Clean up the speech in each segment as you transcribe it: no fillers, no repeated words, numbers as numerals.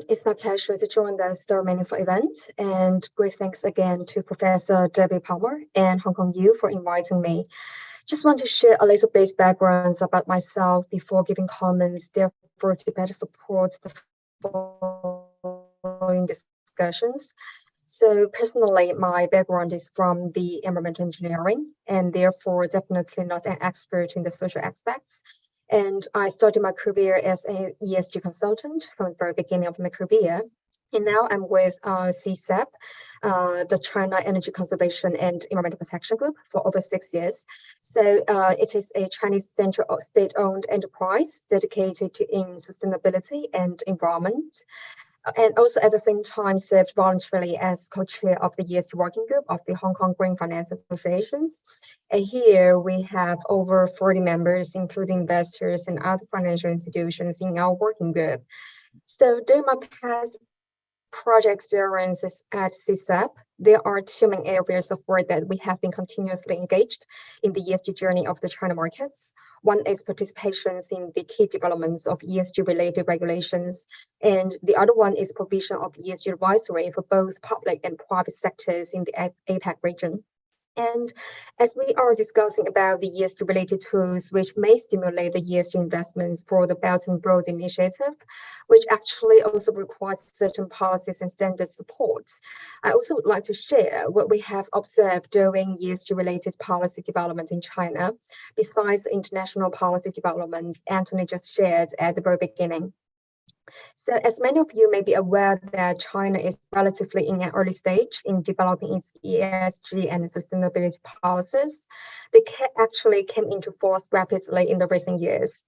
It's my pleasure to join the Star Meaningful event, and great thanks again to Professor Debbie Palmer and Hong Kong U for inviting me. Just want to share a little bit backgrounds about myself before giving comments, therefore to better support the following discussions. So personally, my background is from the environmental engineering, and therefore definitely not an expert in the social aspects. And I started my career as an ESG consultant from the very beginning of my career. And now I'm with CSAP, the China Energy Conservation and Environmental Protection Group, for over 6 years. So it is a Chinese central state-owned enterprise dedicated to sustainability and environment. And also at the same time served voluntarily as co-chair of the ESG working group of the Hong Kong Green Finance Associations. And here we have over 40 members, including investors and other financial institutions in our working group. So during my past project experiences at CSAP, there are two main areas of work that we have been continuously engaged in the ESG journey of the China markets. One is participations in the key developments of ESG-related regulations, and the other one is provision of ESG advisory for both public and private sectors in the APAC region. And as we are discussing about the ESG-related tools which may stimulate the ESG investments for the Belt and Road Initiative, which actually also requires certain policies and standard support, I also would like to share what we have observed during ESG-related policy development in China, besides the international policy developments Anthony just shared at the very beginning. So as many of you may be aware that China is relatively in an early stage in developing its ESG and sustainability policies. They actually came into force rapidly in the recent years.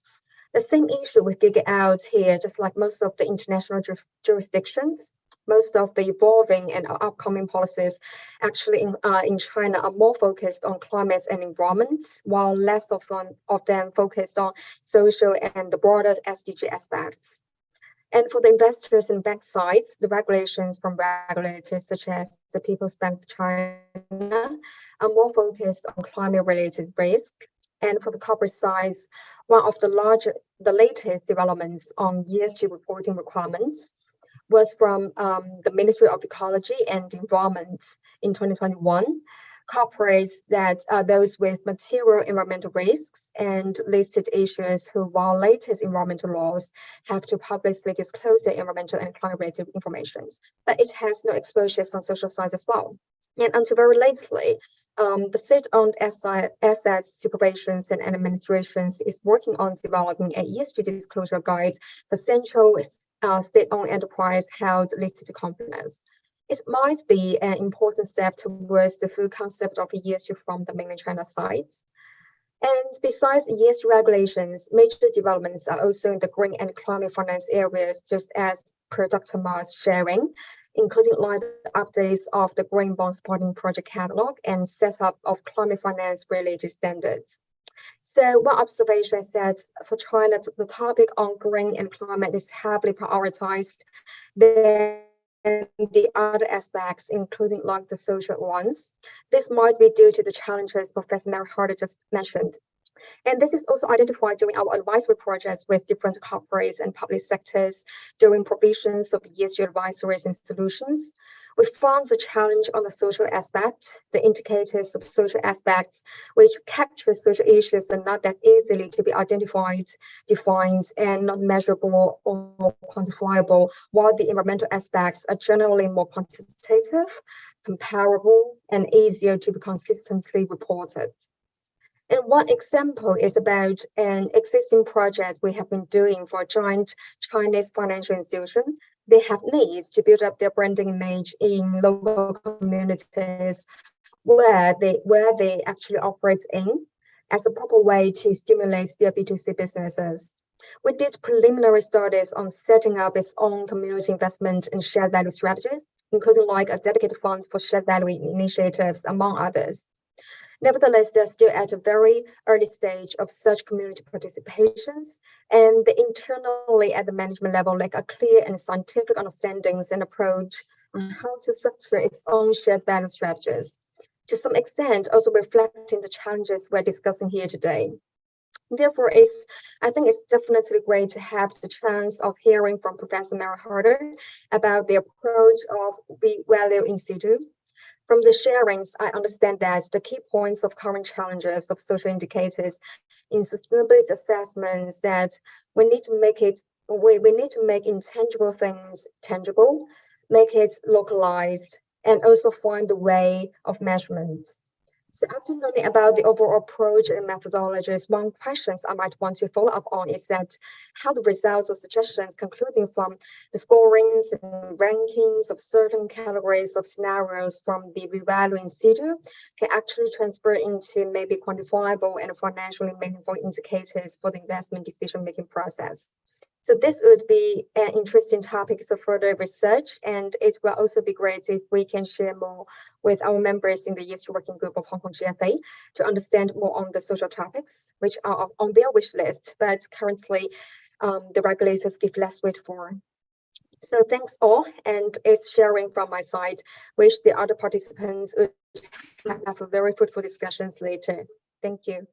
The same issue we figure out here, just like most of the international jurisdictions, most of the evolving and upcoming policies actually in China are more focused on climate and environment, while less of them focused on social and the broader SDG aspects. And for the investors and bank sides, the regulations from regulators such as the People's Bank of China are more focused on climate-related risk. And for the corporate sides, one of the latest developments on ESG reporting requirements was from the Ministry of Ecology and Environment in 2021. Corporates that are those with material environmental risks and listed issuers who violate environmental laws have to publicly disclose their environmental and climate-related information. But it has no exposures on social science as well. And until very lately, the state-owned asset supervisions and administrations is working on developing a ESG disclosure guide for central state-owned enterprise held listed companies. It might be an important step towards the full concept of ESG from the mainland China side. And besides ESG regulations, major developments are also in the green and climate finance areas, just as per Dr. Ma's sharing, including like updates of the Green Bond Supporting Project Catalog and setup of climate finance related standards. So one observation is that for China, the topic on green and climate is heavily prioritized. And the other aspects, including like the social ones. This might be due to the challenges Professor Mary Harder just mentioned. And this is also identified during our advisory projects with different corporates and public sectors during provisions of ESG advisories and solutions. We found the challenge on the social aspect, the indicators of social aspects, which capture social issues are not that easily to be identified, defined, and not measurable or quantifiable, while the environmental aspects are generally more quantitative, comparable, and easier to be consistently reported. And one example is about an existing project we have been doing for a giant Chinese financial institution. They have needs to build up their branding image in local communities where they actually operate in as a proper way to stimulate their B2C businesses. We did preliminary studies on setting up its own community investment and shared value strategies, including like a dedicated fund for shared value initiatives, among others. Nevertheless, they're still at a very early stage of such community participations, and internally at the management level, like a clear and scientific understandings and approach on how to structure its own shared value strategies. To some extent, also reflecting the challenges we're discussing here today. Therefore, I think it's definitely great to have the chance of hearing from Professor Mary Harder about the approach of value institute. From the sharings, I understand that the key points of current challenges of social indicators in sustainability assessments that we need to make it we need to make intangible things tangible, make it localized, and also find the way of measurement. So after learning about the overall approach and methodologies, one question I might want to follow up on is that how the results or suggestions concluding from the scorings and rankings of certain categories of scenarios from the Revalue Institute can actually transfer into maybe quantifiable and financially meaningful indicators for the investment decision-making process. So this would be an interesting topic for further research, and it will also be great if we can share more with our members in the ESG working group of Hong Kong GFA to understand more on the social topics, which are on their wish list, but currently the regulators give less weight for. So thanks all, and it's sharing from my side. Wish the other participants would have a very fruitful discussions later. Thank you.